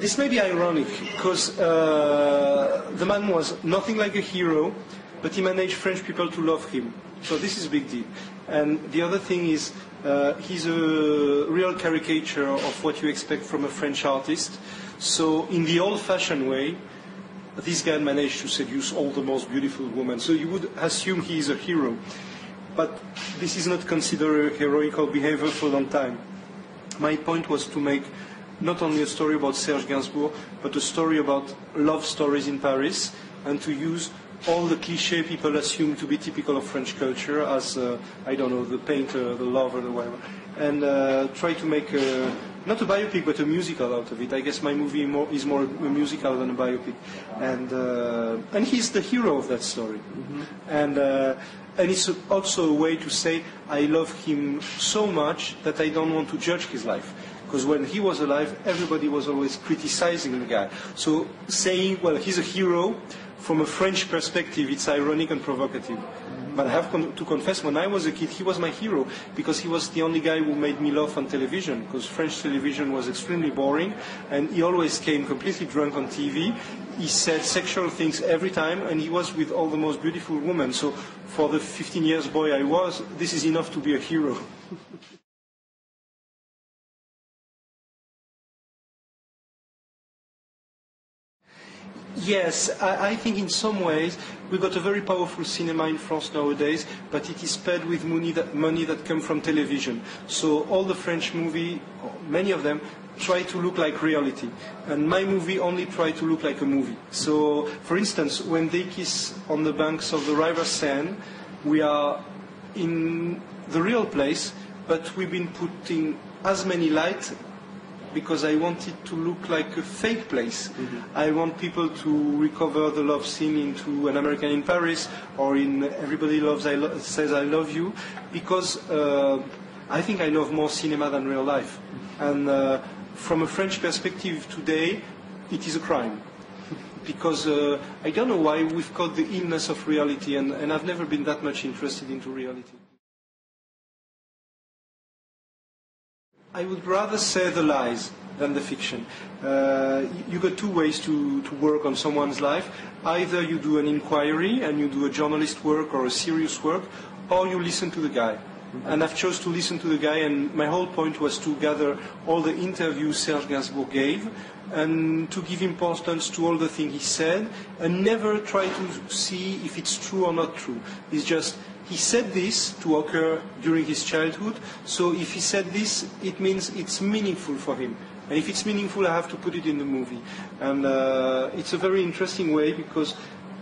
This may be ironic, because the man was nothing like a hero, but he managed French people to love him. So this is a big deal. And the other thing is, he's a real caricature of what you expect from a French artist. So in the old-fashioned way, this guy managed to seduce all the most beautiful women. So you would assume he is a hero. But this is not considered a heroical behavior for a long time. My point was to make not only a story about Serge Gainsbourg, but a story about love stories in Paris, and to use all the clichés people assume to be typical of French culture as, I don't know, the painter, the lover, the whatever. And try to make, not a biopic, but a musical out of it. I guess my movie is more a musical than a biopic. And he's the hero of that story. Mm-hmm. And it's also a way to say, I love him so much that I don't want to judge his life. Because when he was alive, everybody was always criticizing the guy. So saying, well, he's a hero, from a French perspective, it's ironic and provocative. But I have to confess, when I was a kid, he was my hero, because he was the only guy who made me laugh on television, because French television was extremely boring, and he always came completely drunk on TV. He said sexual things every time, and he was with all the most beautiful women. So for the 15 years boy I was, this is enough to be a hero. Yes, I think in some ways we've got a very powerful cinema in France nowadays, but it is paid with money that comes from television. So all the French movies, many of them, try to look like reality. And my movie only try to look like a movie. So, for instance, when they kiss on the banks of the River Seine, we are in the real place, but we've been putting as many lights because I want it to look like a fake place. Mm-hmm. I want people to recover the love scene into An American in Paris or in Everybody Says I Love You, because I think I love more cinema than real life. And from a French perspective today, it is a crime. Because I don't know why we've caught the illness of reality, and I've never been that much interested into reality. I would rather say the lies than the fiction. You got two ways to work on someone's life. Either you do an inquiry and you do a journalist work or a serious work, or you listen to the guy. Mm-hmm. And I've chose to listen to the guy, and my whole point was to gather all the interviews Serge Gainsbourg gave and to give importance to all the things he said, and never try to see if it's true or not true. It's just, he said this to occur during his childhood, so if he said this, it means it's meaningful for him. And if it's meaningful, I have to put it in the movie. And it's a very interesting way, because,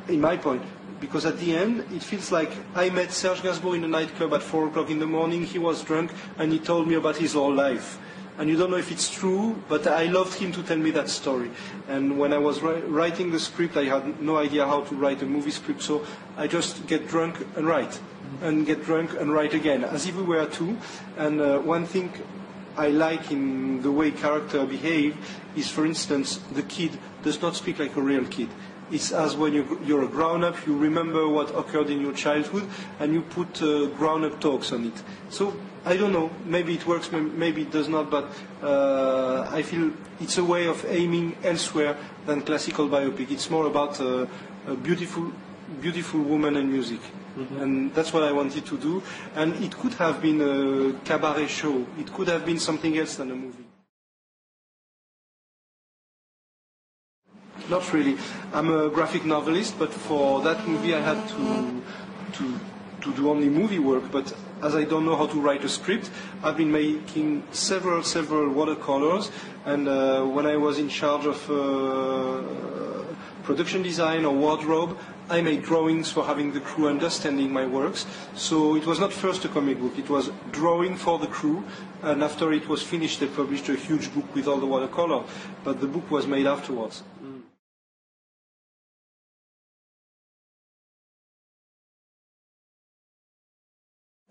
in my point, because at the end, it feels like I met Serge Gainsbourg in a nightclub at 4 o'clock in the morning, he was drunk, and he told me about his whole life. And you don't know if it's true, but I loved him to tell me that story. And when I was writing the script, I had no idea how to write a movie script, so I just get drunk and write. And get drunk and write again, as if we were two. And one thing I like in the way character behave is, for instance, the kid does not speak like a real kid. It's as when you're a grown-up, you remember what occurred in your childhood, and you put grown-up talks on it. So, I don't know, maybe it works, maybe it does not, but I feel it's a way of aiming elsewhere than classical biopic. It's more about a beautiful woman and music. Mm-hmm. And that's what I wanted to do. And it could have been a cabaret show. It could have been something else than a movie. Not really. I'm a graphic novelist, but for that movie I had to do only movie work. But as I don't know how to write a script, I've been making several watercolors. And when I was in charge of production design or wardrobe, I made drawings for having the crew understanding my works. So it was not first a comic book, it was drawing for the crew, and after it was finished they published a huge book with all the watercolor, but the book was made afterwards.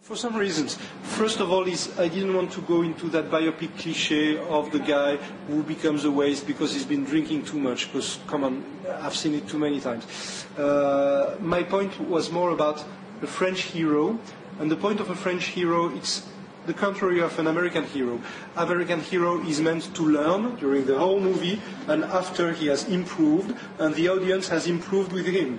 For some reasons. First of all, I didn't want to go into that biopic cliché of the guy who becomes a waste because he's been drinking too much, because, come on, I've seen it too many times. My point was more about a French hero, and the point of a French hero, it's the contrary of an American hero. American hero is meant to learn during the whole movie, and after he has improved, and the audience has improved with him.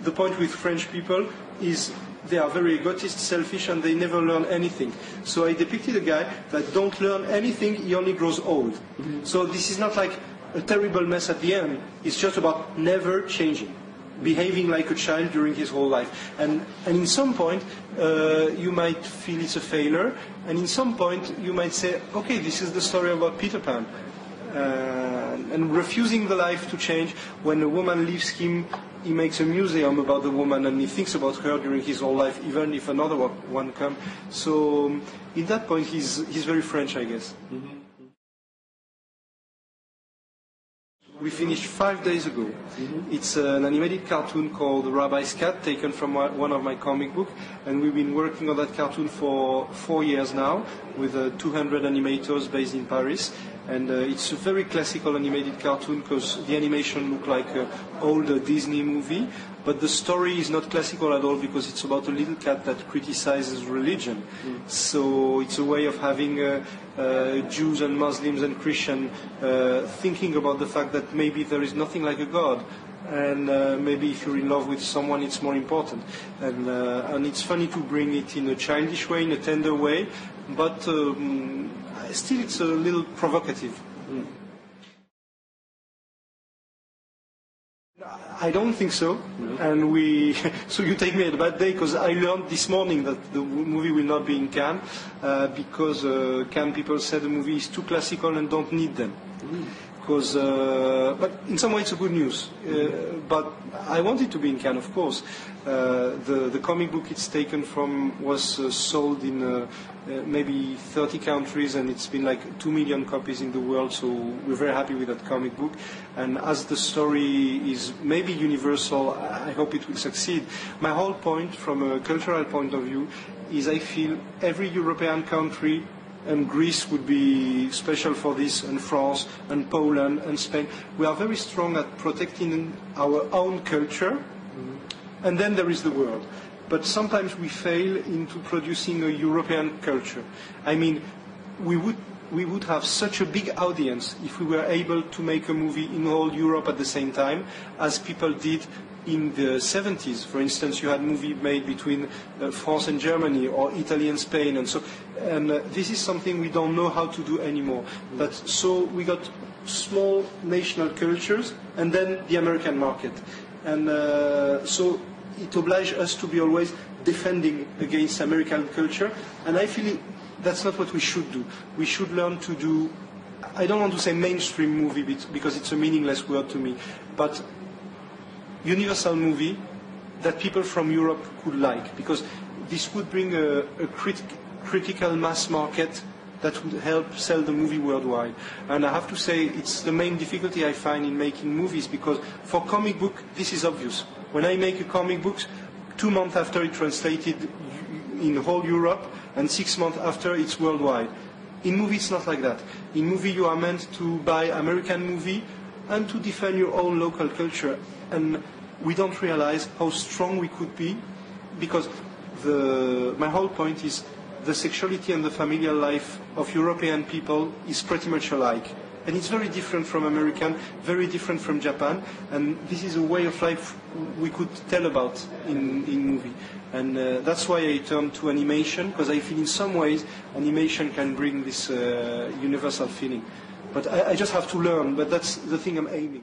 The point with French people is they are very egotist, selfish, and they never learn anything. So I depicted a guy that don't learn anything, he only grows old. So this is not like a terrible mess at the end. It's just about never changing, behaving like a child during his whole life. And in some point, you might feel it's a failure, and in some point you might say, okay, this is the story about Peter Pan. And refusing the life to change. When a woman leaves him, he makes a museum about the woman, and he thinks about her during his whole life, even if another one comes. So in that point, he's very French, I guess. We finished 5 days ago. It's an animated cartoon called Rabbi's Cat, taken from one of my comic books, and we've been working on that cartoon for 4 years now, with 200 animators based in Paris. And it's a very classical animated cartoon because the animation looks like an old Disney movie, but the story is not classical at all because it's about a little cat that criticizes religion. So it's a way of having Jews and Muslims and Christians thinking about the fact that maybe there is nothing like a God. And maybe if you're in love with someone, it's more important. And it's funny to bring it in a childish way, in a tender way, but still it's a little provocative. I don't think so. And so you take me at a bad day because I learned this morning that the movie will not be in Cannes because Cannes people said the movie is too classical and don't need them. But in some way it's a good news. But I want it to be in Cannes, of course. The comic book it's taken from was sold in maybe 30 countries, and it's been like 2 million copies in the world, so we're very happy with that comic book. And as the story is maybe universal, I hope it will succeed. My whole point, from a cultural point of view, is I feel every European country, and Greece would be special for this, and France, and Poland, and Spain. We are very strong at protecting our own culture, and then there is the world. But sometimes we fail into producing a European culture. I mean, we would have such a big audience if we were able to make a movie in all Europe at the same time, as people did in the 70s. For instance, you had a movie made between France and Germany, or Italy and Spain, and so. And this is something we don't know how to do anymore. But so we got small national cultures, and then the American market, and so it obliges us to be always defending against American culture. And I feel that's not what we should do. We should learn to do. I don't want to say mainstream movie because it's a meaningless word to me, but universal movie that people from Europe could like, because this would bring a critical mass market that would help sell the movie worldwide. And I have to say it's the main difficulty I find in making movies, because for comic book this is obvious. When I make a comic book, 2 months after it's translated in whole Europe, and 6 months after it's worldwide. In movie it's not like that. In movie you are meant to buy American movie and to defend your own local culture. And we don't realize how strong we could be, because my whole point is the sexuality and the familial life of European people is pretty much alike. And it's very different from American, very different from Japan, and this is a way of life we could tell about in movie. And that's why I turned to animation, because I feel in some ways animation can bring this universal feeling. But I just have to learn, but that's the thing I'm aiming.